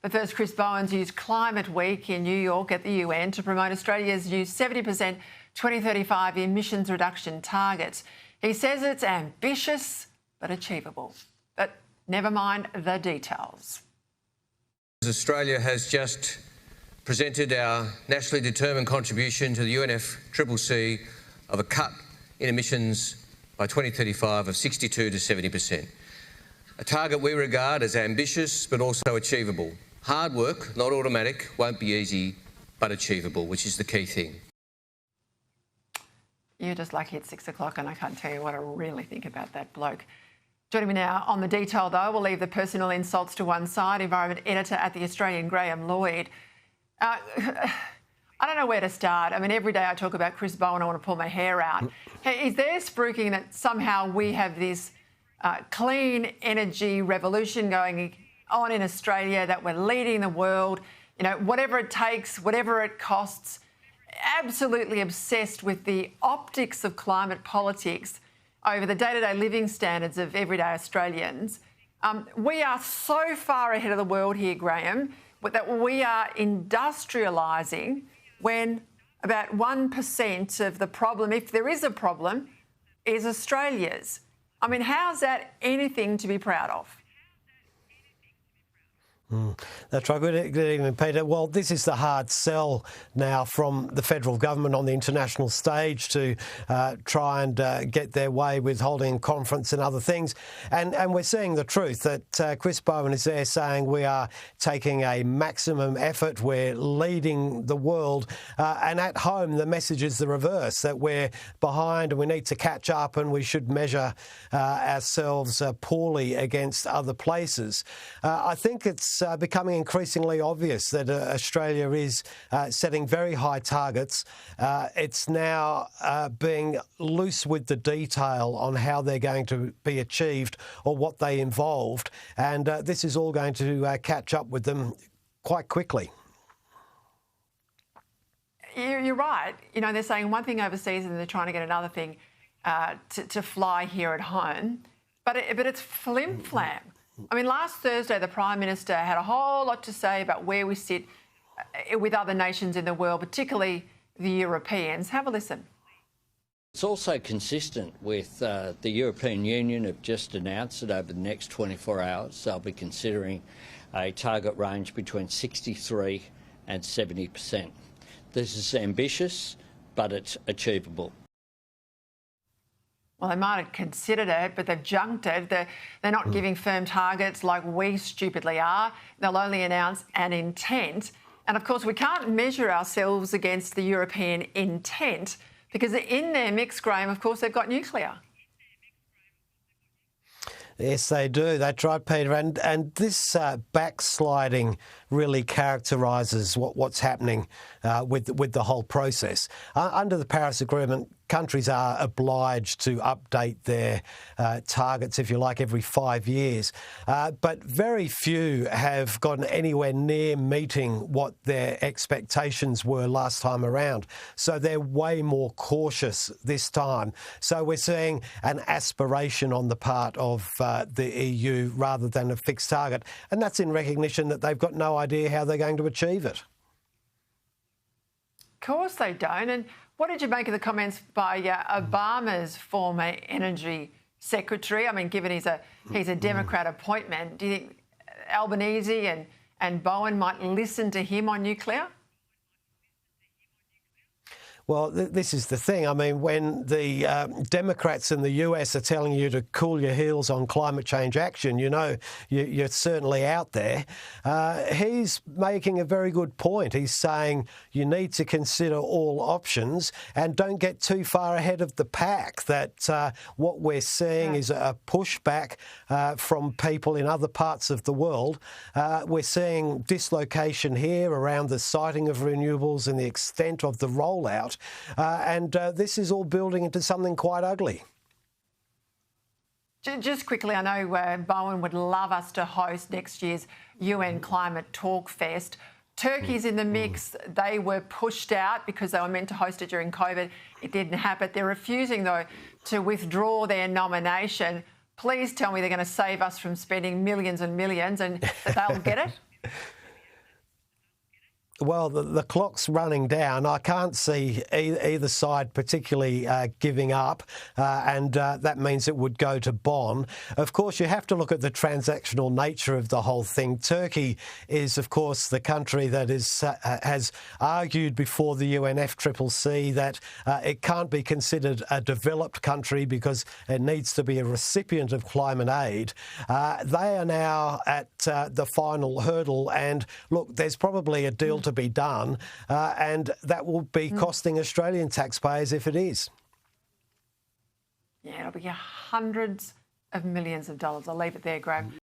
But first, Chris Bowen's used Climate Week in New York at the UN to promote Australia's new 70% 2035 emissions reduction target. He says it's ambitious but achievable. But never mind the details. Australia has just presented our nationally determined contribution to the UNFCCC of a cut in emissions by 2035 of 62 to 70%. A target we regard as ambitious but also achievable. Hard work, not automatic, won't be easy, but achievable, which is the key thing. You're just lucky it's 6 o'clock and I can't tell you what I really think about that bloke. Joining me now on the detail, though, we'll leave the personal insults to one side. Environment editor at The Australian, Graham Lloyd. I don't know where to start. I mean, every day I talk about Chris Bowen, I want to pull my hair out. Is there spruiking that somehow we have this clean energy revolution going on in Australia, that we're leading the world, you know, whatever it takes, whatever it costs, absolutely obsessed with the optics of climate politics over the day-to-day living standards of everyday Australians? We are so far ahead of the world here, Graham, that we are industrialising when about 1% of the problem, if there is a problem, is Australia's. I mean, how's that anything to be proud of? That's right. Good evening, Peter. Well, this is the hard sell now from the federal government on the international stage to try and get their way with holding a conference and other things. And we're seeing the truth that Chris Bowen is there saying we are taking a maximum effort, we're leading the world, and at home the message is the reverse, that we're behind and we need to catch up and we should measure ourselves poorly against other places. I think it's becoming increasingly obvious that Australia is setting very high targets. It's now being loose with the detail on how they're going to be achieved or what they involved, and this is all going to catch up with them quite quickly. You're right. You know, they're saying one thing overseas and they're trying to get another thing to fly here at home, but it's flim-flam. I mean, last Thursday, the Prime Minister had a whole lot to say about where we sit with other nations in the world, particularly the Europeans. Have a listen. It's also consistent with the European Union have just announced that over the next 24 hours they'll be considering a target range between 63 and 70%. This is ambitious, but it's achievable. Well, they might have considered it, but they've junked it. They're not giving firm targets like we stupidly are. They'll only announce an intent. And, of course, we can't measure ourselves against the European intent because in their mix, Graham, of course, they've got nuclear. Yes, they do. That's right, Peter. And this backsliding really characterises what's happening with the whole process. Under the Paris Agreement, countries are obliged to update their targets, if you like, every 5 years. But very few have gotten anywhere near meeting what their expectations were last time around. So they're way more cautious this time. So we're seeing an aspiration on the part of the EU rather than a fixed target. And that's in recognition that they've got no idea how they're going to achieve it. Of course they don't. And what did you make of the comments by Obama's former energy secretary? I mean, given he's a Democrat appointment, do you think Albanese and Bowen might listen to him on nuclear? Well, this is the thing. I mean, when the Democrats in the US are telling you to cool your heels on climate change action, you know you're certainly out there. He's making a very good point. He's saying you need to consider all options and don't get too far ahead of the pack, that what we're seeing is a pushback from people in other parts of the world. We're seeing dislocation here around the siting of renewables and the extent of the rollout. And this is all building into something quite ugly. Just quickly, I know Bowen would love us to host next year's UN Climate Talk Fest. Turkey's in the mix. They were pushed out because they were meant to host it during COVID. It didn't happen. They're refusing, though, to withdraw their nomination. Please tell me they're going to save us from spending millions and millions and that they'll get it. Well, the clock's running down. I can't see either side particularly giving up, and that means it would go to Bonn. Of course, you have to look at the transactional nature of the whole thing. Turkey is, of course, the country that has argued before the UNFCCC that it can't be considered a developed country because it needs to be a recipient of climate aid. They are now at the final hurdle, and look, there's probably a deal to be done, and that will be costing Australian taxpayers if it is. Yeah, it'll be hundreds of millions of dollars. I'll leave it there, Graham.